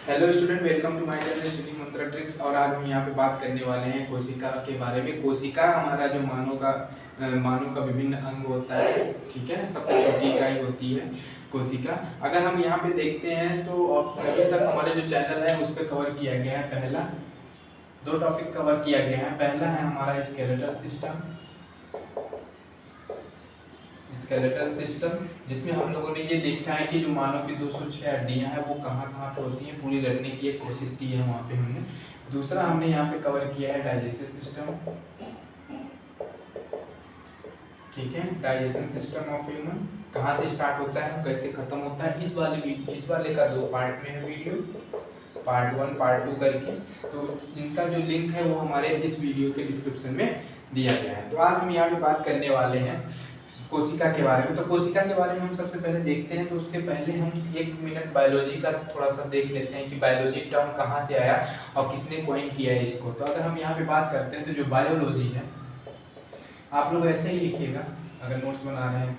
Hello student, welcome to my channel study mantra tricks. और आज हम यहाँ पे बात करने वाले हैं कोशिका के बारे में। कोशिका हमारा जो मानव का विभिन्न अंग होता है, ठीक है, सबसे छोटी इकाई होती है कोशिका। अगर हम यहाँ पे देखते हैं तो अभी तक हमारे जो चैनल है उस पर कवर किया गया है, पहला दो टॉपिक कवर किया गया है। पहला है हमारा स्केलेटल सिस्टम, जिसमें हम लोगों ने ये देखा है कि जो मानव की 206 हड्डियां हैं वो कहाँ कहाँ पे होती हैं, पूरी रखने की एक कोशिश की है वहाँ पे हमने। दूसरा हमने यहाँ पे कवर किया है डाइजेस्टिव सिस्टम, ठीक है, डाइजेशन सिस्टम ऑफ ह्यूमन, कहाँ से स्टार्ट होता है कैसे खत्म होता है। इस वाले का 2 पार्ट में है वीडियो, पार्ट 1 पार्ट 2 करके। तो इनका जो लिंक है वो हमारे इस वीडियो के डिस्क्रिप्शन में दिया गया है। तो आज हम यहाँ पे बात करने वाले हैं कोशिका के बारे में। तो कोशिका के बारे में हम सबसे पहले देखते हैं। तो उसके पहले हम 1 मिनट बायोलॉजी का थोड़ा सा देख लेते हैं कि बायोलॉजी टर्म कहाँ से आया और किसने कॉइन किया है इसको। तो अगर हम यहाँ पे बात करते हैं तो जो बायोलॉजी है, आप लोग ऐसे ही लिखिएगा अगर नोट्स बना रहे हैं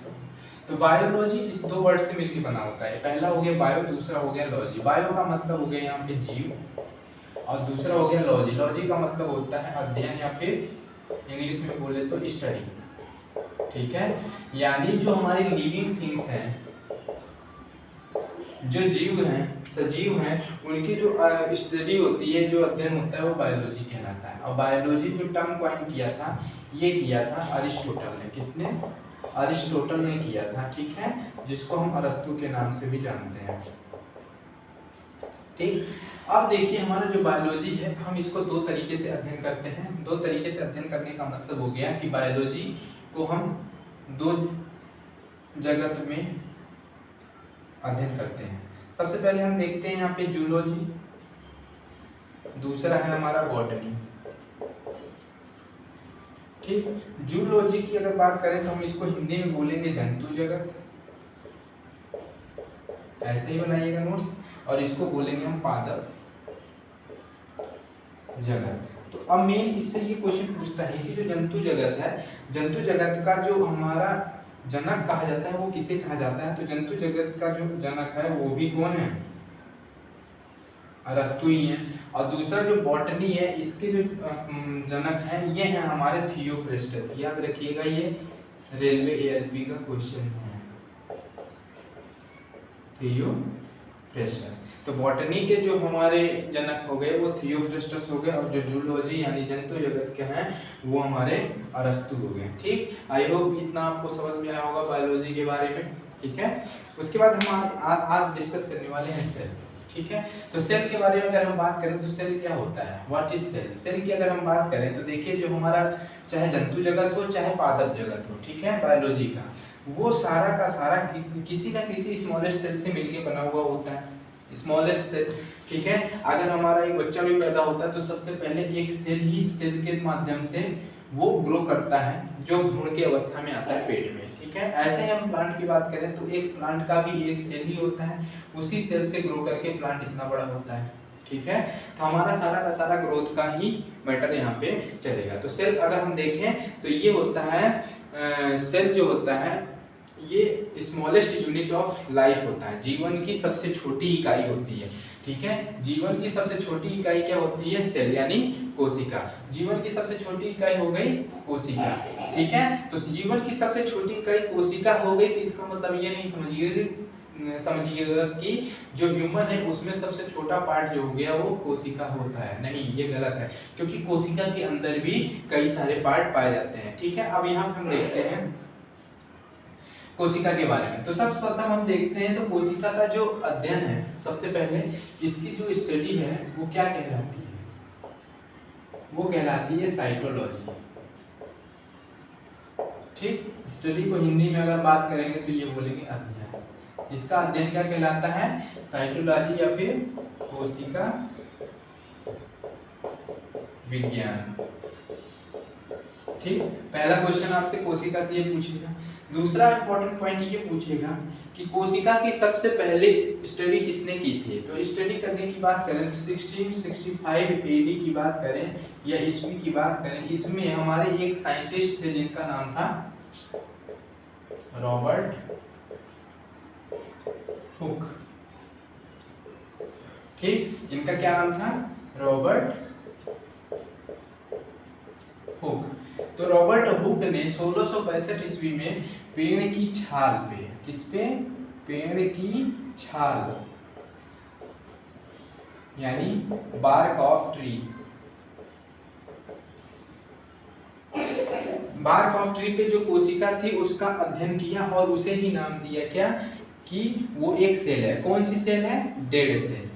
तो बायोलॉजी इस 2 वर्ड से मिलकर बना होता है। पहला हो गया बायो, दूसरा हो गया लॉजी। बायो का मतलब हो गया यहाँ पे जीव और दूसरा हो गया लॉजी। लॉजी का मतलब होता है अध्ययन या फिर इंग्लिश में बोले तो स्टडी, ठीक है। यानी जो हमारी लिविंग थिंग्स हैं, जो जीव हैं, सजीव हैं, उनकी जो स्टडी होती है, जो अध्ययन होता है वो बायोलॉजी कहलाता है। और बायोलॉजी जो टर्म कॉइन किया था, ये किया था अरिस्टोटल ने। किसने? अरिस्टोटल ने किया था, ठीक है, जिसको हम अरस्तु के नाम से भी जानते हैं, ठीक। अब देखिए हमारा जो बायोलॉजी है, हम इसको 2 तरीके से अध्ययन करते हैं। 2 तरीके से अध्ययन करने का मतलब हो गया कि बायोलॉजी को हम 2 जगत में अध्ययन करते हैं। सबसे पहले हम देखते हैं यहाँ पे जूलॉजी, दूसरा है हमारा बॉटनी, ठीक। जूलॉजी की अगर बात करें तो हम इसको हिंदी में बोलेंगे जंतु जगत, ऐसे ही बनाइएगा नोट्स। और इसको बोलेंगे हम पादप जगत। तो अब मेन इससे ये क्वेश्चन पूछता है कि जो जंतु जगत है, जंतु जगत का जो हमारा जनक कहा जाता है वो किसे कहा जाता है? तो जंतु जगत का जो जनक है वो भी कौन है? अरस्तु ही है। और दूसरा जो बॉटनी है, इसके जो जनक हैं ये हैं हमारे थियोफ्रेस्टस। याद रखिएगा, ये रेलवे ALP का क्वेश्चन है, थियोफ्रेस्टस। तो बॉटनी के जो हमारे जनक हो गए वो थियोफ्रेस्टस हो गए, और जो जूलॉजी यानी जंतु जगत के हैं वो हमारे अरस्तु हो गए, ठीक। आई होप इतना आपको समझ में आया होगा बायोलॉजी के बारे में, ठीक है। उसके बाद हम आज डिस्कस करने वाले हैं सेल, ठीक है। तो सेल के बारे में अगर हम बात करें तो सेल क्या होता है, व्हाट इज सेल। सेल की अगर हम बात करें तो देखिए जो हमारा चाहे जंतु जगत हो चाहे पादप जगत हो, ठीक है, बायोलॉजी का, वो सारा का सारा किसी ना किसी स्मॉलेस्ट सेल से मिलकर बना हुआ होता है, स्मॉलेस्ट सेल, ठीक है। अगर हमारा एक बच्चा भी पैदा होता है तो सबसे पहले एक सेल ही सेल के माध्यम से वो ग्रो करता है, जो भ्रूण की अवस्था में आता है पेट में, ठीक है। ऐसे ही हम प्लांट की बात करें तो एक प्लांट का भी एक सेल ही होता है, उसी सेल से ग्रो करके प्लांट इतना बड़ा होता है, ठीक है। तो हमारा सारा का सारा ग्रोथ का ही मैटर यहाँ पे चलेगा। तो सेल अगर हम देखें तो ये होता है सेल जो होता है ये स्मॉलेस्ट यूनिट ऑफ लाइफ होता है, जीवन की सबसे छोटी इकाई होती है, ठीक है। जीवन की सबसे छोटी इकाई क्या होती है? सेल यानी कोशिका। जीवन की सबसे छोटी इकाई हो गई कोशिका, ठीक है। तो जीवन की सबसे छोटी इकाई कोशिका हो गई, तो इसका मतलब ये नहीं समझिएगा कि जो ह्यूमन है उसमें सबसे छोटा पार्ट जो हो गया वो कोशिका होता है, नहीं, ये गलत है, क्योंकि कोशिका के अंदर भी कई सारे पार्ट पाए जाते हैं, ठीक है। अब यहाँ हम देखते हैं कोशिका के बारे में। तो सबसे प्रथम हम देखते हैं तो कोशिका का जो अध्ययन है, सबसे पहले इसकी जो स्टडी है वो क्या कहलाती है? वो कहलाती है साइटोलॉजी, ठीक। स्टडी को हिंदी में अगर बात करेंगे तो ये बोलेंगे अध्ययन। इसका अध्ययन क्या कहलाता है? साइटोलॉजी या फिर कोशिका विज्ञान, ठीक। पहला क्वेश्चन आपसे कोशिका से ये पूछेगा। दूसरा इंपॉर्टेंट पॉइंट ये पूछेगा कि कोशिका की सबसे पहले स्टडी किसने की थी। तो स्टडी करने की बात करें तो 1665 AD की बात करें या ईस्वी की बात करें, इसमें हमारे एक साइंटिस्ट थे जिनका नाम था रॉबर्ट हुक, ठीक, इनका क्या नाम था? Robert Hooke. तो रॉबर्ट हुक ने 1662 ईस्वी में पेड़ की छाल पे, किस पे? पेड़ की छाल यानी bark of tree, bark of tree पे जो कोशिका थी उसका अध्ययन किया और उसे ही नाम दिया क्या? कि वो एक सेल है। कौन सी सेल है? Dead cell.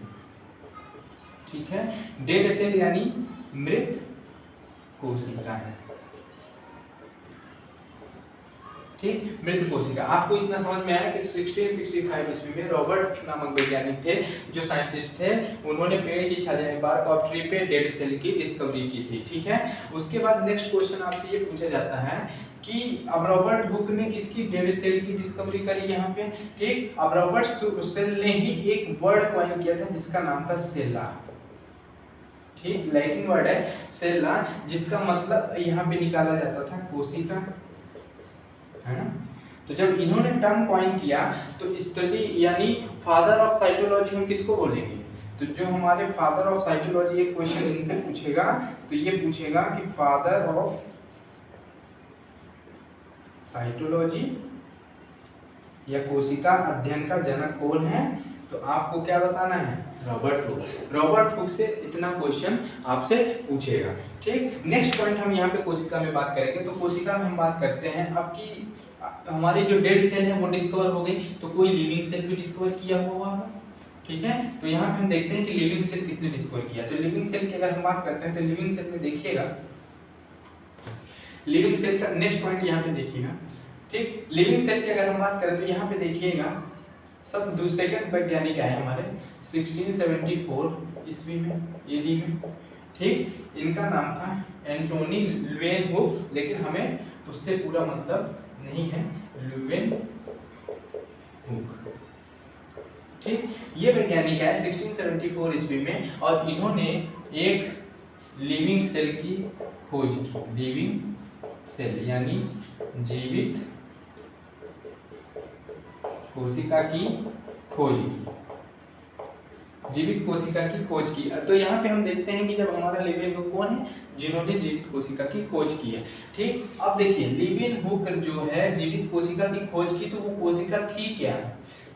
ठीक है, डेड सेल यानी मृत कोशिका है। ठीक, मृत कोशिका। आपको इतना समझ में आया कि 1665 ईस्वी में रॉबर्ट नामक वैज्ञानिक थे, जो साइंटिस्ट थे, उन्होंने पेड़ की छाल यानी बार्क ऑफ ट्री पे डेड सेल की डिस्कवरी की थी। ठीक है, उसके बाद नेक्स्ट क्वेश्चन आपसे ये पूछा जाता है कि अब रॉबर्ट हुक ने किसकी डेड सेल की डिस्कवरी करी यहाँ पे? ठीक, अब रॉबर्ट सेल ने ही एक वर्ड कॉइन किया था जिसका नाम था सेला। ठीक, लैटिन वर्ड है सेला, जिसका मतलब यहाँ पे निकाला जाता था कोशिका, है ना। तो जब इन्होंने टर्म कॉइन किया तो स्टडी यानी फादर ऑफ साइटोलॉजी हम किसको बोलेंगे? तो जो हमारे फादर ऑफ साइटोलॉजी एक क्वेश्चन इनसे पूछेगा तो ये पूछेगा कि फादर ऑफ साइटोलॉजी या कोशिका अध्ययन का जनक कौन है? तो आपको क्या बताना है? Robert Hooke. रॉबर्ट हुक से इतना क्वेश्चन आपसे पूछेगा। ठीक, नेक्स्ट पॉइंट हम यहाँ पे कोशिका में बात करेंगे। तो कोशिका में हम बात करते हैं अब की हमारी जो डेड सेल है वो डिस्कवर हो गई, तो कोई लिविंग सेल भी डिस्कवर किया हुआ है। ठीक है, तो यहाँ पे हम देखते हैं कि लिविंग सेल किसने डिस्कवर किया। तो लिविंग सेल की अगर हम बात करते हैं तो लिविंग सेल में देखिएगा, लिविंग सेल का नेक्स्ट पॉइंट यहाँ पे देखिएगा। ठीक, लिविंग सेल की अगर हम बात करें तो यहाँ पे देखिएगा सब दूसरे वैज्ञानिक आए हमारे 1674 ईस्वी में, एडी में। ठीक, इनका नाम था एंटोनी ल्यूवेनहुक, लेकिन हमें उससे पूरा मतलब नहीं है, ल्यूवेनहुक। ठीक, ये वैज्ञानिक है 1674 ईस्वी में और इन्होंने एक लिविंग सेल की खोज की। लिविंग सेल यानी जीवित कोशिका की खोज की, जीवित कोशिका की खोज की। तो यहाँ पे हम देखते हैं कि जब हमारा ल्यूवेनहुक कौन है? जिन्होंने जीवित कोशिका की खोज की है। ठीक, अब देखिए ल्यूवेनहुक जो है जीवित कोशिका की खोज की, तो वो कोशिका थी क्या?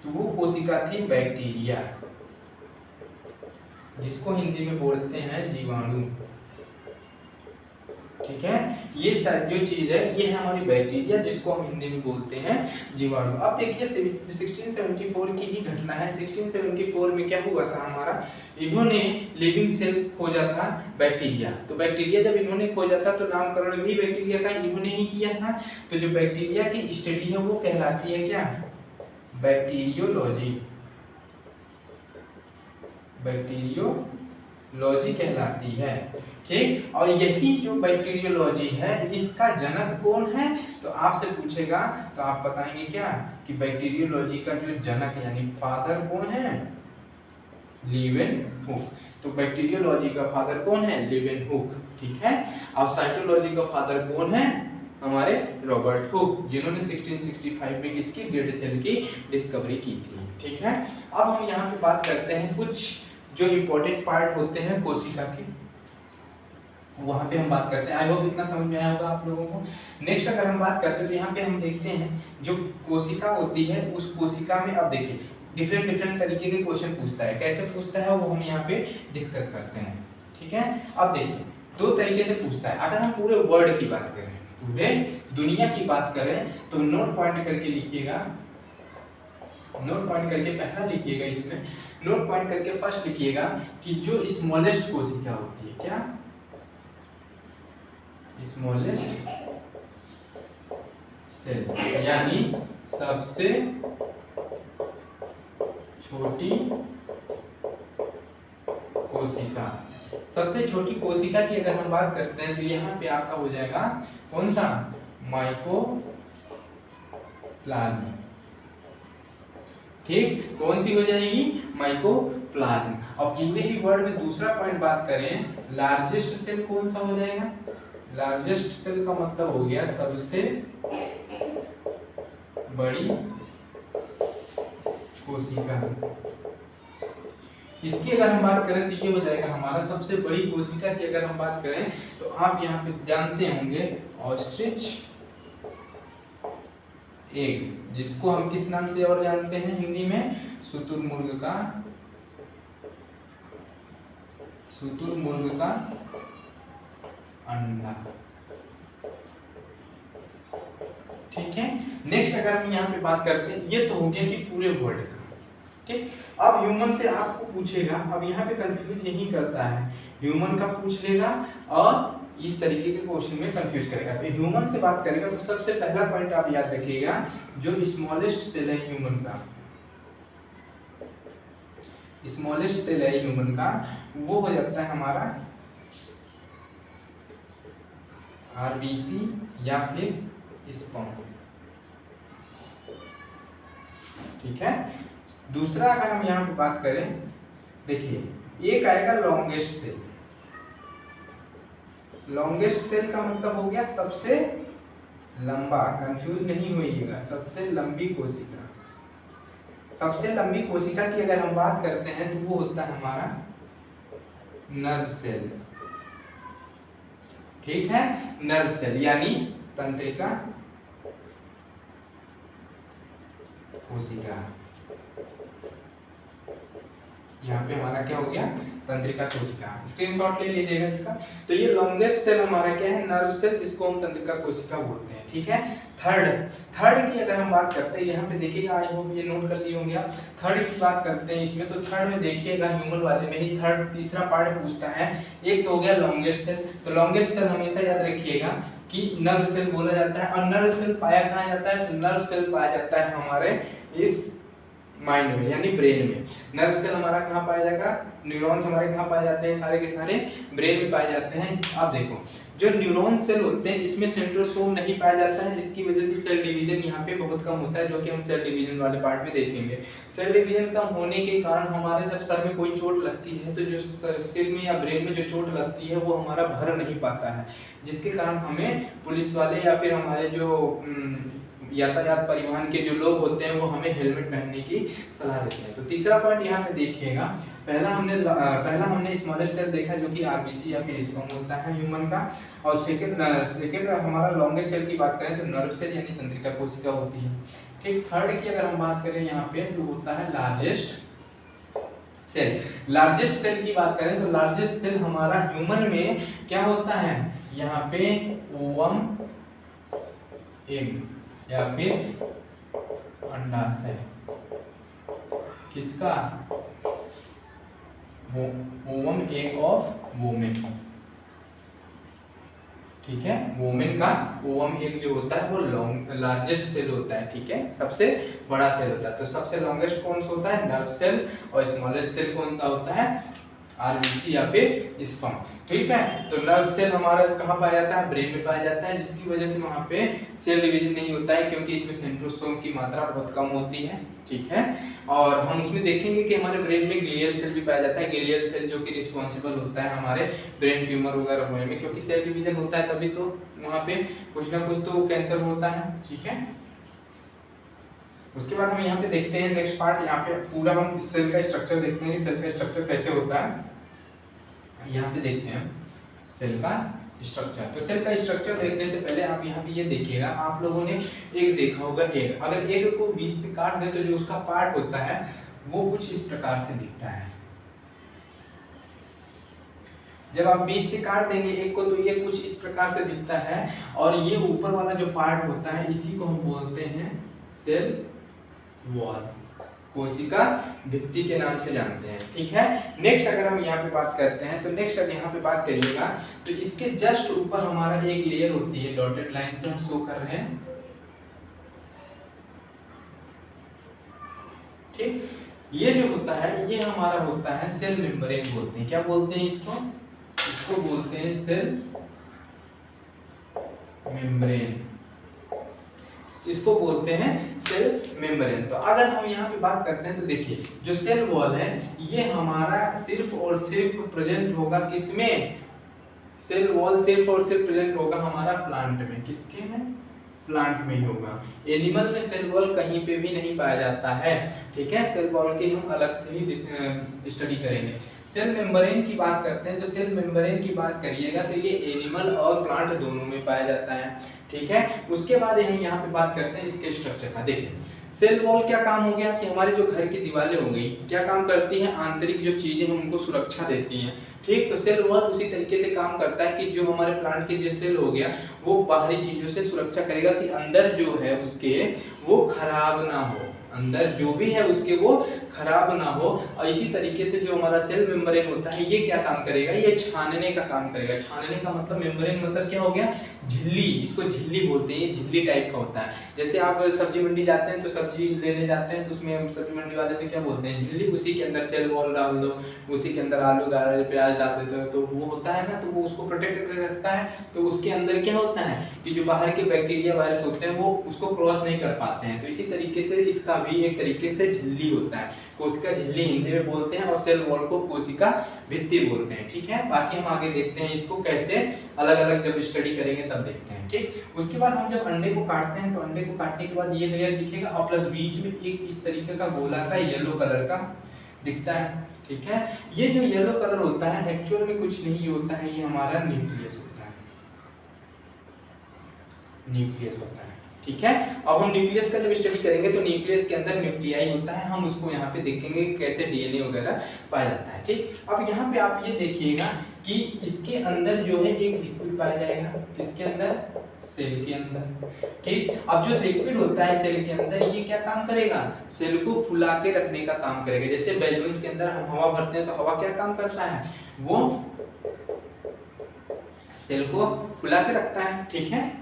तो वो कोशिका थी बैक्टीरिया, जिसको हिंदी में बोलते हैं जीवाणु। ठीक है, ये जो चीज है ये है हमारी बैक्टीरिया, जिसको हम हिंदी में बोलते हैं जीवाणु। अब देखिए 1674 की ही घटना है। 1674 में क्या हुआ था हमारा? इन्होंने लिविंग सेल खोजा था बैक्टीरिया। तो बैक्टीरिया जब इन्होंने खोजा था तो नामकरण भी बैक्टीरिया का इन्होंने ही किया था। तो जो बैक्टीरिया की स्टडी है वो कहलाती है क्या? बैक्टीरियोलॉजी। बैक्टीरियोलॉजी कहलाती है। ठीक, और यही जो बैक्टीरियोलॉजी है इसका जनक कौन है? तो आपसे पूछेगा तो आप बताएंगे क्या कि बैक्टीरियोलॉजी का जो जनक यानी फादर कौन है? ल्यूवेनहुक। तो बैक्टीरियोलॉजी का फादर कौन है? ल्यूवेनहुक। ठीक है, और साइटोलॉजी का फादर कौन है? हमारे रॉबर्ट हुक, जिन्होंने 1665 में किसकी डेड सेल की डिस्कवरी की थी। ठीक है, अब हम यहाँ पे बात करते हैं कुछ जो इम्पोर्टेंट पार्ट होते हैं कोशिका के, वहां पे हम बात करते हैं। आई होप इतना समझ में आया होगा आप लोगों को। नेक्स्ट अगर हम बात करते हैं तो यहाँ पे हम देखते हैं जो कोशिका होती है उस कोशिका में, अब देखिए डिफरेंट तरीके के क्वेश्चन पूछता है। कैसे पूछता है वो हम यहाँ पे डिस्कस करते हैं। ठीक है, अब देखिए दो तरीके से पूछता है। अगर हम पूरे वर्ल्ड की बात करें, पूरे दुनिया की बात करें, तो नोट पॉइंट करके लिखिएगा। नोट पॉइंट करके पहला लिखिएगा, इसमें नोट पॉइंट करके फर्स्ट लिखिएगा कि जो स्मॉलेस्ट कोशिका होती है, क्या? स्मॉलेस्ट सेल यानी सबसे छोटी कोशिका। सबसे छोटी कोशिका की अगर हम बात करते हैं तो यहाँ पे आपका हो जाएगा कौन सा? माइकोप्लाज्म। ठीक, कौन सी हो जाएगी? माइकोप्लाज्म। और पूरे ही वर्ड में दूसरा पॉइंट बात करें, लार्जेस्ट सेल कौन सा हो जाएगा? लार्जेस्ट सेल का मतलब हो गया सबसे बड़ी कोशिका। इसकी अगर हम बात करें तो ये हो जाएगा हमारा सबसे बड़ी कोशिका की अगर हम बात करें तो आप यहाँ पे जानते होंगे ऑस्ट्रिच एग, जिसको हम किस नाम से और जानते हैं हिंदी में, शुतुरमुर्ग का अंडा। ठीक है, नेक्स्ट अगर हम यहाँ पे बात करते हैं, ये तो हो गया कि पूरे वर्ल्ड का। ठीक, अब ह्यूमन से आपको पूछेगा, अब यहाँ पे कंफ्यूज यही करता है, ह्यूमन का पूछ लेगा और इस तरीके के क्वेश्चन में कंफ्यूज करेगा। तो ह्यूमन से बात करेगा तो सबसे पहला पॉइंट आप याद रखिएगा, जो स्मॉलेस्ट सेल है ह्यूमन का, स्मॉलेस्ट सेल है ह्यूमन का, वो हो जाता है हमारा आरबीसी या फिर स्पर्म। ठीक है, दूसरा अगर हम यहाँ पे बात करें, देखिए एक आएगा लॉन्गेस्ट सेल। लॉन्गेस्ट सेल का मतलब हो गया सबसे लंबा, कंफ्यूज नहीं होइएगा, सबसे लंबी कोशिका। सबसे लंबी कोशिका की अगर हम बात करते हैं तो वो होता है हमारा नर्व सेल। ठीक है, नर्व सेल यानी तंत्रिका कोशिका। यहाँ पे हमारा क्या हो गया, तंत्रिका कोशिका। स्क्रीनशॉट ले लीजिएगा इसका। तो ये लॉन्गेस्ट सेल हमारा क्या है, नर्व सेल, जिसको हम तंत्रिका कोशिका बोलते हैं। ठीक है, थर्ड की अगर हम बात करते हैं, यहाँ पे देखिएगा, आई होप ये नोट कर लिए होंगे आप। थर्ड की बात करते हैं इसमें, तो थर्ड में देखिएगा ह्यूमन वाले में ही थर्ड तीसरा पार्ट पूछता है। एक तो हो गया लॉन्गेस्ट सेल, तो लॉन्गेस्ट सेल हमेशा याद रखिएगा कि नर्व सेल बोला जाता है। और नर्व सेल पाया कहाँ जाता है, तो नर्व सेल पाया जाता है हमारे इस माइंड में यानी ब्रेन में। नर्व सेल हमारा कहाँ पाया जाएगा, न्यूरॉन्स हमारे कहाँ पाए जाते हैं, सारे के सारे ब्रेन में पाए जाते हैं। अब देखो, जो न्यूरॉन सेल होते हैं इसमें सेंट्रोसोम नहीं पाया जाता है, जिसकी वजह से सेल डिवीजन यहाँ पे बहुत कम होता है, जो कि हम सेल डिवीजन वाले पार्ट में देखेंगे। सेल डिवीजन कम होने के कारण हमारे जब सर में कोई चोट लगती है तो जो सिर में या ब्रेन में जो चोट लगती है वो हमारा भर नहीं पाता है, जिसके कारण हमें पुलिस वाले या फिर हमारे जो यातायात परिवहन के जो लोग होते हैं वो हमें हेलमेट पहनने की सलाह देते हैं। तो तीसरा पॉइंट यहाँ पे देखिएगा, पहला हमने स्मॉलेस्ट सेल देखा जो कि आरबीसी या फिर स्पर्म होता है ह्यूमन का, और सेकंड हमारा लॉन्गेस्ट सेल की बात करें तो नर्व सेल यानी तंत्रिका कोशिका होती है। ठीक, थर्ड की अगर हम बात करें यहाँ पे तो होता है लार्जेस्ट सेल। लार्जेस्ट सेल की बात करें तो लार्जेस्ट सेल हमारा ह्यूमन में क्या होता है, यहाँ पे ओवम एग या फिर अंडाशय, किसका, ओवम एग ऑफ वोमेन। ठीक है, वोमेन का ओवम एग जो होता है वो लार्जेस्ट सेल होता है। ठीक है, सबसे बड़ा सेल होता है। तो सबसे लॉन्गेस्ट कौन सा होता है, नर्व सेल, और स्मॉलेस्ट सेल कौन सा होता है, आरबीसी या फिर स्पर्म। ठीक है, तो नर्व सेल हमारा कहाँ पाया जाता है, ब्रेन में पाया जाता है, जिसकी वजह से वहाँ पे सेल डिवीजन नहीं होता है क्योंकि इसमें सेंट्रोसोम की मात्रा बहुत कम होती है। ठीक है, और हम उसमें देखेंगे कि हमारे ब्रेन में ग्लियल सेल भी पाया जाता है। ग्लियल सेल जो कि रिस्पॉन्सिबल होता है हमारे ब्रेन ट्यूमर वगैरह होने में, क्योंकि सेल डिवीजन होता है तभी तो वहाँ पे कुछ ना कुछ तो कैंसर होता है। ठीक है, उसके बाद हम यहाँ पे देखते हैं नेक्स्ट पार्ट, यहाँ पे पूरा हम सेल का स्ट्रक्चर देखते हैं कि सेल का स्ट्रक्चर कैसे होता है। यहाँ पे देखते हैं सेल का स्ट्रक्चर। तो सेल का स्ट्रक्चर देखने से पहले आप यहाँ पे ये देखिएगा, आप लोगों ने एक देखा होगा एग, अगर एग को बीच से काट दे तो जो उसका पार्ट होता है वो कुछ इस प्रकार से दिखता है। जब आप बीच से काट देंगे एक को तो ये कुछ इस प्रकार से दिखता है, और ये ऊपर वाला जो पार्ट होता है इसी को हम बोलते हैं सेल वॉल, कोशिका भित्ति के नाम से जानते हैं। ठीक है, नेक्स्ट अगर हम यहाँ पे बात करते हैं तो नेक्स्ट अगर यहाँ पे बात करिएगा तो इसके जस्ट ऊपर हमारा एक लेयर होती है, डॉटेड लाइन से हम शो कर रहे हैं। ठीक, ये जो होता है ये हमारा होता है सेल मेम्ब्रेन बोलते हैं। क्या बोलते हैं इसको, इसको बोलते हैं सेल मेम्ब्रेन, इसको बोलते हैं सेल मेम्ब्रेन। तो अगर हम यहाँ पे बात करते हैं तो देखिए जो सेल वॉल है ये हमारा सिर्फ और सिर्फ प्रेजेंट होगा किसमें, सेल वॉल सिर्फ और सिर्फ प्रेजेंट होगा हमारा प्लांट में। किसके में, प्लांट में ही होगा। एनिमल में सेल वॉल कहीं पे भी नहीं पाया जाता है, ठीक है। सेल वॉल की हम अलग से ही स्टडी करेंगे। सेल मेम्ब्रेन की बात करते हैं, तो सेल मेम्ब्रेन की बात करिएगा तो ये एनिमल और प्लांट दोनों में पाया जाता है, ठीक है। उसके बाद हम यहाँ पे बात करते हैं इसके स्ट्रक्चर का। देखिए सेल वॉल क्या काम हो गया कि हमारे जो घर की दीवारें हो गई क्या काम करती हैं, आंतरिक जो चीजें हैं उनको सुरक्षा देती हैं, ठीक। तो सेल वॉल उसी तरीके से काम करता है कि जो हमारे प्लांट के जो सेल हो गया वो बाहरी चीजों से सुरक्षा करेगा कि अंदर जो है उसके वो खराब ना हो, अंदर जो भी है उसके वो खराब ना हो। और इसी तरीके से जो हमारा सेल मेम्ब्रेन होता है ये क्या काम करेगा, ये छानने का काम करेगा। छानने का मतलब मेम्ब्रेन मतलब क्या हो गया, झिल्ली, इसको झिल्ली बोलते हैं, झिल्ली टाइप का होता है। जैसे आप सब्जी मंडी जाते हैं तो सब्जी लेने जाते हैं तो उसमें हम सब्जी मंडी वाले से क्या बोलते हैं, झिल्ली। उसी के अंदर सेल वॉल डाल दो, उसी के अंदर आलू गाजर प्याज डाल देते हो तो वो होता है ना, तो वो उसको प्रोटेक्ट कर रखता है। तो उसके अंदर क्या होता है कि जो बाहर के बैक्टीरिया वायरस होते हैं वो उसको क्रॉस नहीं कर पाते हैं। तो इसी तरीके से इसका भी एक तरीके से झिल्ली होता है। कोशिका झिल्ली हिंदी में बोलते हैं और सेल वॉल को कोशिका भित्ति बोलते हैं, ठीक है। बाकी हम आगे देखते हैं इसको कैसे अलग अलग जब स्टडी करेंगे तब देखते हैं, ठीक। उसके बाद हम जब अंडे को काटते हैं तो अंडे को काटने के बाद ये लेयर दिखेगा और प्लस बीच में एक इस तरीके का गोला सा येलो कलर का दिखता है, ठीक है। ये जो येलो कलर होता है एक्चुअल में कुछ नहीं होता है, ये हमारा न्यूक्लियस होता है, न्यूक्लियस होता है, ठीक है। अब हम न्यूक्लियस का जब स्टडी करेंगे तो न्यूक्लियस के अंदर न्यूक्लियाई होता है, हम उसको यहाँ पे देखेंगे कैसे डीएनए वगैरह पाया जाता है, ठीक। अब यहाँ पे आप ये देखिएगा कि इसके अंदर जो है एक लिक्विड पाया जाएगा, किसके अंदर, सेल के अंदर, ठीक। अब जो लिक्विड होता है सेल के अंदर ये क्या काम करेगा, सेल को फुला के रखने का काम करेगा। जैसे बैलून्स के अंदर हम हवा भरते हैं तो हवा क्या काम करता है, वो सेल को फुला के रखता है, ठीक है।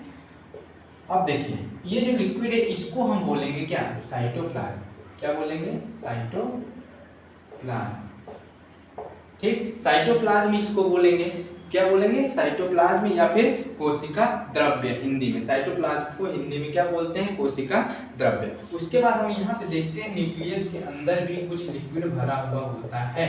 अब देखिए ये जो लिक्विड है इसको हम बोलेंगे क्या, साइटोप्लाज्म। क्या बोलेंगे, साइटोप्लाज्म, ठीक। साइटोप्लाज्म इसको बोलेंगे, क्या बोलेंगे, साइटोप्लाज्म या फिर कोशिका द्रव्य हिंदी में। साइटोप्लाज्म को हिंदी में क्या बोलते हैं, कोशिका द्रव्य। उसके बाद हम यहाँ पे देखते हैं न्यूक्लियस के अंदर भी कुछ लिक्विड भरा हुआ होता है,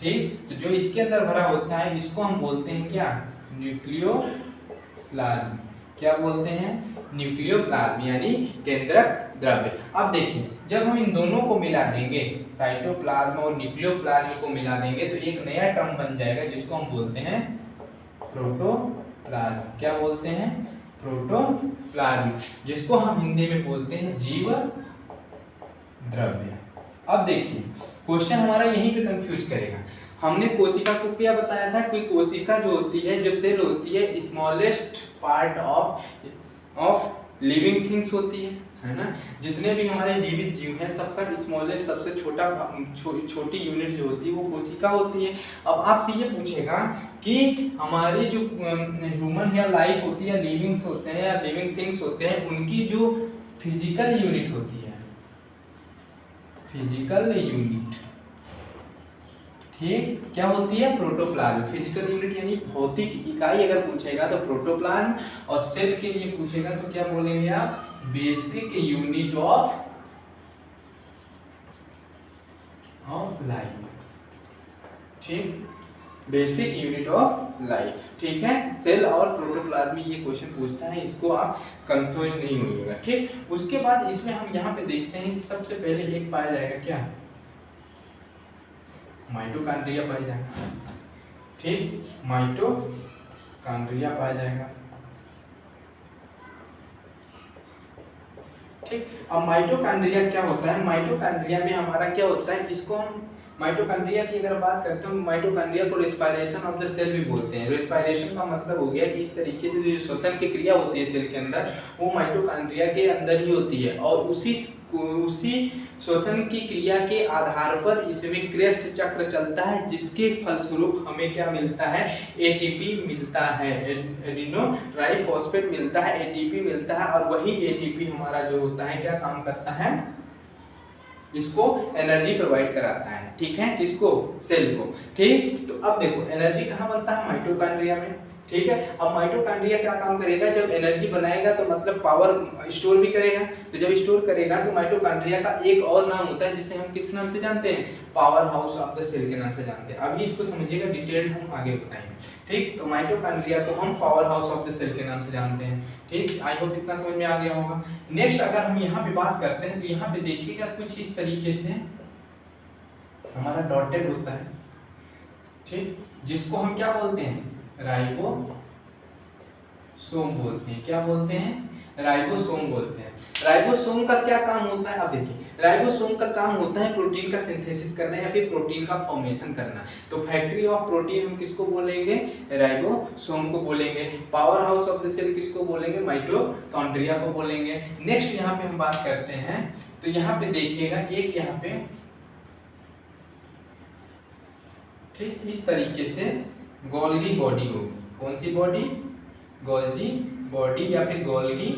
ठीक। तो जो इसके अंदर भरा होता है इसको हम बोलते हैं क्या, न्यूक्लियोप्लाज्म। क्या बोलते हैं, न्यूक्लियोप्लाज्म यानी केंद्रक द्रव्य। अब देखिए जब हम इन दोनों को मिला देंगे, साइटोप्लाज्म और न्यूक्लियोप्लाज्म को मिला देंगे तो एक नया टर्म बन जाएगा जिसको हम बोलते हैं प्रोटोप्लाज्म। क्या बोलते हैं, प्रोटोप्लाज्म, जिसको हम हिंदी में बोलते हैं जीव द्रव्य। अब देखिए क्वेश्चन हमारा यहीं पे कंफ्यूज करेगा। हमने कोशिका को क्या बताया था, कोई कोशिका जो होती है, जो सेल होती है, smallest part of living things होती है ना। जितने भी हमारे जीवित जीव हैं सबका स्मॉलेस्ट सबसे छोटी यूनिट जो होती है वो कोशिका होती है। अब आपसे ये पूछेगा कि हमारी जो ह्यूमन या लाइफ होती है, लिविंग्स होते हैं या लिविंग थिंग्स होते हैं, उनकी जो फिजिकल यूनिट होती है, फिजिकल यूनिट, ठीक, क्या होती है, प्रोटोप्लाज्म। फिजिकल यूनिट यानी भौतिक इकाई अगर पूछेगा तो प्रोटोप्लाज्म, और सेल के लिए पूछेगा तो क्या बोलेंगे आप, बेसिक यूनिट ऑफ लाइफ, ठीक, बेसिक यूनिट ऑफ लाइफ, ठीक है। सेल और प्रोटोप्लाज्म ये क्वेश्चन पूछता है, इसको आप कंफ्यूज नहीं होइएगा, ठीक। उसके बाद इसमें हम यहाँ पे देखते हैं सबसे पहले एक पाया जाएगा क्या, माइटोकॉन्ड्रिया पाया जाएगा, ठीक, माइटोकॉन्ड्रिया पाया जाएगा, ठीक। अब माइटोकॉन्ड्रिया क्या होता है, माइटोकॉन्ड्रिया में हमारा क्या होता है, इसको हम माइटोकॉन्ड्रिया की अगर बात करते हैं, माइटोकॉन्ड्रिया को रेस्पिरेशन ऑफ द सेल भी बोलते हैं। रेस्पिरेशन का मतलब हो गया कि इस तरीके से जो श्वसन की क्रिया होती है सेल के अंदर वो माइटोकॉन्ड्रिया के अंदर ही होती है, और उसी श्वसन की क्रिया के आधार पर इसमें क्रेब्स चक्र चलता है, जिसके फलस्वरूप हमें क्या मिलता है, एटीपी मिलता है, एडिनो ट्राइफॉस्फेट मिलता है, एटीपी मिलता है, और वही एटीपी हमारा जो होता है क्या काम करता है, इसको एनर्जी प्रोवाइड कराता है, ठीक है, किसको, सेल को, ठीक। तो अब देखो एनर्जी कहाँ बनता है, माइटोकॉन्ड्रिया में, ठीक है। अब माइटोकॉन्ड्रिया क्या काम करेगा, जब एनर्जी बनाएगा तो मतलब पावर स्टोर भी करेगा, तो जब स्टोर करेगा तो माइटोकॉन्ड्रिया का एक और नाम होता है जिसे हम किस नाम से जानते हैं, powerhouse of the cell के नाम से जानते हैं। अभी इसको समझिएगा, डिटेल हम आगे बताएंगे, ठीक। तो माइटोकॉन्ड्रिया को हम powerhouse of the cell के नाम से जानते हैं, ठीक। आई होप इतना समझ में आ गया होगा। नेक्स्ट अगर हम यहाँ पे बात करते हैं तो यहाँ पे देखिएगा कुछ इस तरीके से हमारा डॉटेड होता है, ठीक, जिसको हम क्या बोलते हैं, राइबोसोम बोलते हैं। क्या बोलते हैं, राइबोसोम बोलते हैं। राइबोसोम का क्या काम होता है, अब देखिए राइबोसोम का काम होता है प्रोटीन का सिंथेसिस करना या फिर प्रोटीन का फॉर्मेशन करना। तो फैक्ट्री ऑफ प्रोटीन हम किसको बोलेंगे, राइबोसोम को बोलेंगे। Powerhouse of the cell किसको बोलेंगे, माइटोकॉन्ड्रिया को बोलेंगे। नेक्स्ट यहाँ पे हम बात करते हैं, तो यहाँ पे देखिएगा एक यहाँ पे, ठीक, इस तरीके से गोल्गी बॉडी होगी। कौन सी बॉडी, गोल्गी बॉडी या फिर गोल्गी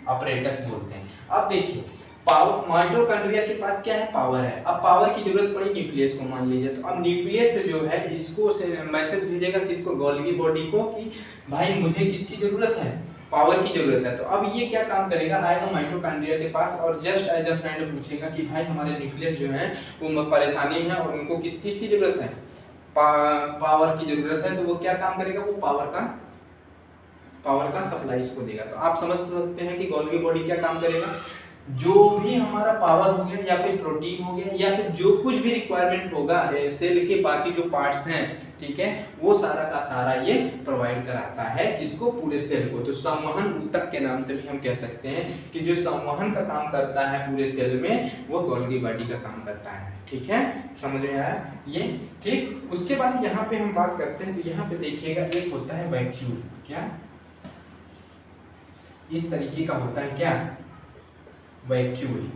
अपरेटस बोलते हैं। अब देखिए पावर, माइटोकॉन्ड्रिया के पास क्या है, पावर है। अब पावर की जरूरत पड़ी न्यूक्लियस को, मान लीजिए, तो अब न्यूक्लियस जो है इसको मैसेज भेजेगा किसको, गोल्गी बॉडी को, कि भाई मुझे किसकी जरूरत है, पावर की जरूरत है। तो अब ये क्या काम करेगा, आएगा माइटोकॉन्ड्रिया के पास और जस्ट एज अ फ्रेंड पूछेगा कि भाई हमारे न्यूक्लियस जो है वो परेशानी है और उनको किस चीज की जरूरत है, पावर की जरूरत है। तो वो क्या काम करेगा, वो पावर का सप्लाई इसको देगा। तो आप समझ सकते हैं कि गोल्गी बॉडी क्या काम करेगा, जो भी हमारा पावर हो गया या फिर प्रोटीन हो गया या फिर जो कुछ भी रिक्वायरमेंट होगा सेल के बाकी जो पार्ट्स हैं, ठीक है, वो सारा का सारा ये प्रोवाइड कराता है किसको, पूरे सेल को। तो संवहन ऊतक के नाम से भी हम कह सकते हैं कि जो संवहन का काम करता है पूरे सेल में, वो गोल्गी बॉडी का काम करता है, ठीक है, समझ में आया ये, ठीक। उसके बाद यहाँ पे हम बात करते हैं, तो यहाँ पे देखिएगा एक होता है वैक्यूल, क्या इस तरीके का होता है, क्या, वैक्यूल।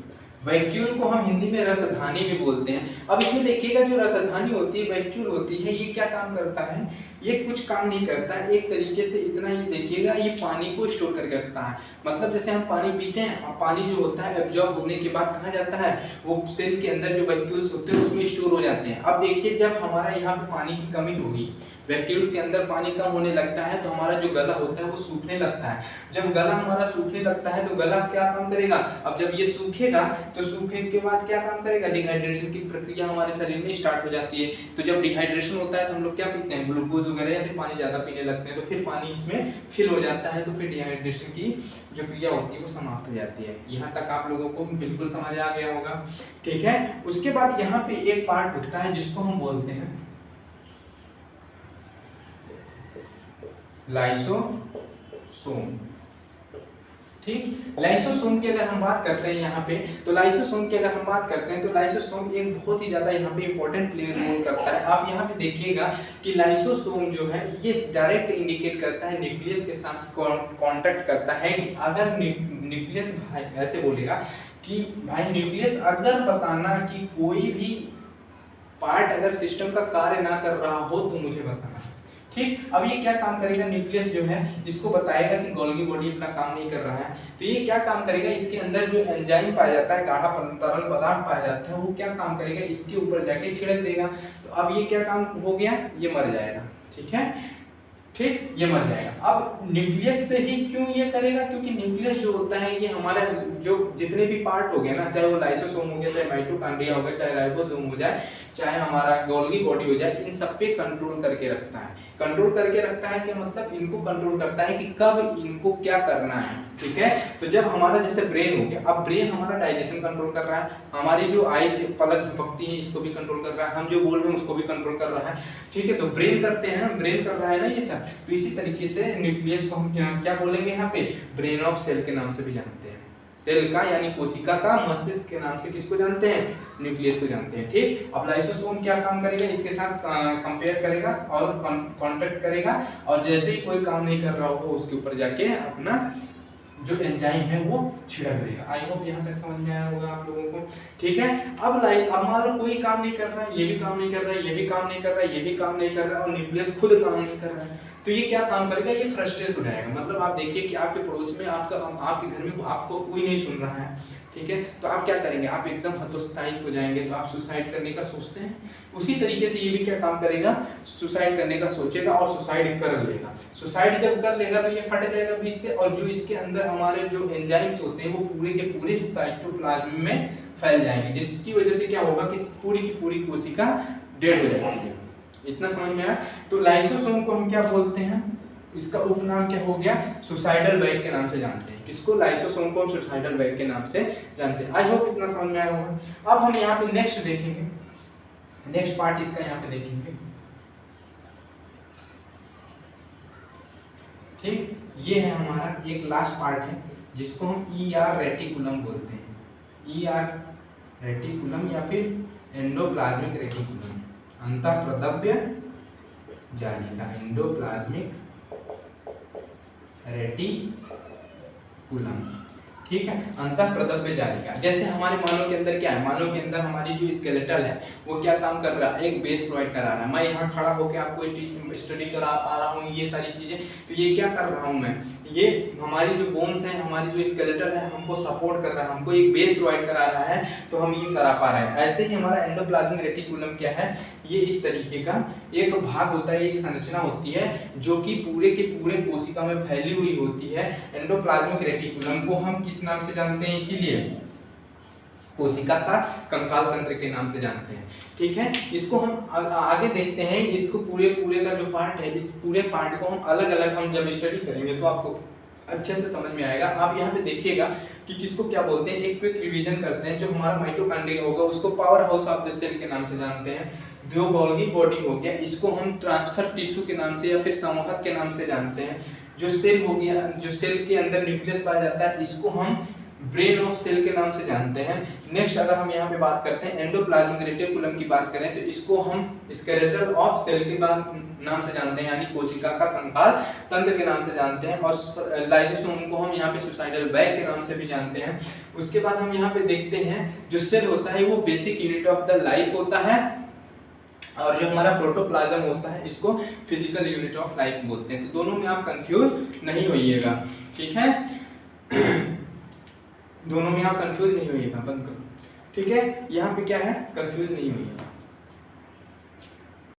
वैक्यूल को हम हिंदी में रसधानी भी बोलते हैं। अब इसमें देखिएगा जो रसधानी होती है, वैक्यूल होती है, ये क्या काम करता है, ये कुछ काम नहीं करता है, एक तरीके से इतना ही देखिएगा, ये पानी को स्टोर करके रखता है। मतलब जैसे हम पानी पीते हैं और पानी जो होता है एब्जॉर्ब होने के बाद कहाँ जाता है, वो सेल के अंदर जो वैक्यूल्स होते हैं उसमें स्टोर हो जाते हैं। अब देखिए जब हमारा यहाँ पे पानी की कमी होगी, वैक्यूल के अंदर पानी कम होने लगता है, तो हमारा जो गला होता है वो सूखने लगता है। जब गला हमारा सूखने लगता है तो गला क्या काम करेगा, अब जब ये सूखेगा तो सूखने के बाद क्या काम करेगा, डिहाइड्रेशन की प्रक्रिया हमारे शरीर में स्टार्ट हो जाती है। तो जब डिहाइड्रेशन होता है तो हम लोग क्या पीते हैं, ग्लूकोज वगैरह या फिर पानी ज़्यादा पीने लगते हैं, तो फिर पानी इसमें फिल हो जाता है, तो फिर डिहाइड्रेशन की जो क्रिया होती है वो समाप्त हो जाती है। यहाँ तक आप लोगों को बिल्कुल समझ आ गया होगा, ठीक है। उसके बाद यहाँ पे एक पार्ट उठता है जिसको हम बोलते हैं लाइसोसोम, ठीक। लाइसोसोम की अगर हम बात करते हैं यहाँ पे, तो लाइसोसोम की अगर हम बात करते हैं तो लाइसोसोम एक बहुत ही ज्यादा यहाँ पे इंपॉर्टेंट प्ले रोल करता है। आप यहाँ पे देखिएगा कि लाइसोसोम जो है ये डायरेक्ट इंडिकेट करता है, न्यूक्लियस के साथ कांटेक्ट करता है कि अगर न्यूक्लियस ऐसे बोलेगा कि भाई न्यूक्लियस अगर बताना कि कोई भी पार्ट अगर सिस्टम का कार्य ना कर रहा हो तो मुझे बताना, ठीक। अब ये क्या काम करेगा, न्यूक्लियस जो है इसको बताएगा कि गोल्गी बॉडी अपना काम नहीं कर रहा है, तो ये क्या काम करेगा, इसके अंदर जो एंजाइम पाया जाता है, गाढ़ा तरल पदार्थ पाया जाता है, वो क्या काम करेगा, इसके ऊपर जाके छिड़क देगा। तो अब ये क्या काम हो गया, ये मर जाएगा, ठीक है, ठीक, ये मर जाएगा। अब न्यूक्लियस से ही क्यों ये करेगा, क्योंकि न्यूक्लियस जो होता है ये हमारा जो जितने भी पार्ट हो गए ना, चाहे वो लाइसोसोम हो गया, चाहे माइटोकॉन्ड्रिया हो गया, चाहे राइबोसोम हो जाए, चाहे हमारा गोल्गी बॉडी हो जाए, इन सब पे कंट्रोल करके रखता है। कंट्रोल करके रखता है क्या मतलब, इनको कंट्रोल करता है कि कब इनको क्या करना है, ठीक है। तो जब हमारा जैसे ब्रेन हो गया, अब ब्रेन हमारा डाइजेशन कंट्रोल कर रहा है, हमारी जो आईज पलक झपकती है इसको भी कंट्रोल कर रहा है, हम जो बोल रहे हैं उसको भी कंट्रोल कर रहा है, ठीक है। तो ब्रेन करते हैं, ब्रेन कर रहा है ना ये सब। तो इसी तरीके से न्यूक्लियस को हम क्या बोलेंगे यहाँ पे, ब्रेन ऑफ सेल के नाम से भी जानते हैं। सेल का यानी कोशिका का मस्तिष्क के नाम से किसको जानते हैं, न्यूक्लियस को जानते हैं, ठीक। अब लाइसोसोम क्या काम करेगा, इसके साथ कंपेयर करेगा और कांटेक्ट करेगा, और जैसे ही कोई काम नहीं कर रहा होगा उसके ऊपर जाके अपना जो एंजाइम है वो छिड़क देगा। आई होप यहाँ तक समझ में आया होगा आप लोगों को, ठीक है। अब मान लो कोई काम नहीं कर रहा है, ये भी काम नहीं कर रहा है, ये भी काम नहीं कर रहा है, ये भी काम नहीं कर रहा है, और न्यूक्लियस खुद काम नहीं कर रहा है, तो ये क्या काम करेगा, ये फ्रस्ट्रेट हो जाएगा। मतलब आप देखिए कि आपके पड़ोस में आपके घर में आपको कोई नहीं सुन रहा है, ठीक है। तो आप क्या करेंगे, आप एकदम हतोत्साहित हो जाएंगे, तो आप सुसाइड करने का सोचते हैं। उसी तरीके से ये भी क्या काम करेगा, सुसाइड करने का सोचेगा और सुसाइड कर लेगा। सुसाइड जब कर लेगा तो ये फट जाएगा बीच से, और जो इसके अंदर हमारे जो एंजाइम्स होते हैं वो पूरे के पूरे साइटोप्लाज्म में फैल जाएंगे, जिसकी वजह से क्या होगा कि पूरी की पूरी कोशिका डेड हो जाएगी। इतना समझ में आया। तो लाइसोसोम को हम क्या बोलते हैं, इसका उपनाम क्या हो गया, सुसाइडल बैग के नाम से जानते हैं। किसको, लाइसोसोम को हम सुसाइडल बैग के नाम से जानते हैं। आई होप इतना समझ में आया होगा। अब हम यहाँ पे नेक्स्ट देखेंगे, नेक्स्ट पार्ट इसका यहाँ पे देखेंगे। ठीक, ये है हमारा एक लास्ट पार्ट है जिसको हम ER रेटिकुलम बोलते हैं। ER रेटिकुलम या फिर एंडोप्लाज्मिक रेटिकुलम, अंतःप्रदव्य जालिका, एंडोप्लाज्मिक रेटिकुलम। ठीक है, अंतःप्रदव्य जालिका। जैसे हमारे मानव के अंदर क्या है, मानव के अंदर हमारी जो स्केलेटल है वो क्या काम कर रहा है, एक बेस प्रोवाइड करा रहा है। मैं यहाँ खड़ा होकर आपको स्टडी करा पा रहा हूँ ये सारी चीजें, तो ये क्या कर रहा हूँ मैं, ये हमारी जो बोन्स है, हमारी जो स्केलेटल है हमको सपोर्ट कर रहा है, हमको एक बेस प्रोवाइड करा रहा है, तो हम ये करा पा रहे हैं। ऐसे ही हमारा एंडोप्लाज्मिक रेटिकुलम क्या है, ये इस तरीके का एक भाग होता है, एक संरचना होती है जो कि पूरे के पूरे कोशिका में फैली हुई होती है। एंडोप्लाज्मिक रेटिकुलम को हम किस नाम से जानते हैं, इसीलिए कोशिका का कंकाल तंत्र के नाम से जानते हैं। ठीक है, इसको हम आगे देखते हैं। इसको पूरे का जो पार्ट है, इस पूरे पार्ट को हम अलग अलग हम जब स्टडी करेंगे तो आपको अच्छे से समझ में आएगा। आप यहाँ पे देखिएगा कि किसको क्या बोलते हैं, एक क्विक रिवीजन करते हैं। जो हमारा माइटोकॉन्ड्रिया होगा उसको powerhouse of the cell के नाम से जानते हैं। जो गोल्गी बॉडी हो गया इसको हम ट्रांसफर टिश्यू के नाम से या फिर संवाहक के नाम से जानते हैं। जो सेल हो गया, जो सेल के अंदर न्यूक्लियस पाया जाता है, इसको हम ब्रेन ऑफ सेल के नाम से जानते हैं। नेक्स्ट अगर हम यहाँ पे बात करते हैं एंडोप्लाज्मिक रेटिकुलम की बात करें तो इसको हम स्केलेटल ऑफ सेल के नाम से जानते हैं, यानी कोशिका का कंकाल तंत्र के नाम से जानते हैं। और लाइसोसोम को हम यहाँ पे सुसाइडल बैग के नाम से भी जानते हैं। उसके बाद हम यहाँ पे देखते हैं जो सेल होता है वो basic unit of the life होता है, और जो हमारा प्रोटोप्लाज्म होता है इसको फिजिकल यूनिट ऑफ लाइफ बोलते हैं। तो दोनों में आप कंफ्यूज नहीं होइएगा, ठीक है। दोनों में आप कंफ्यूज नहीं होइएगा, बंद करो, ठीक है। यहाँ पे क्या है, कंफ्यूज नहीं होइएगा।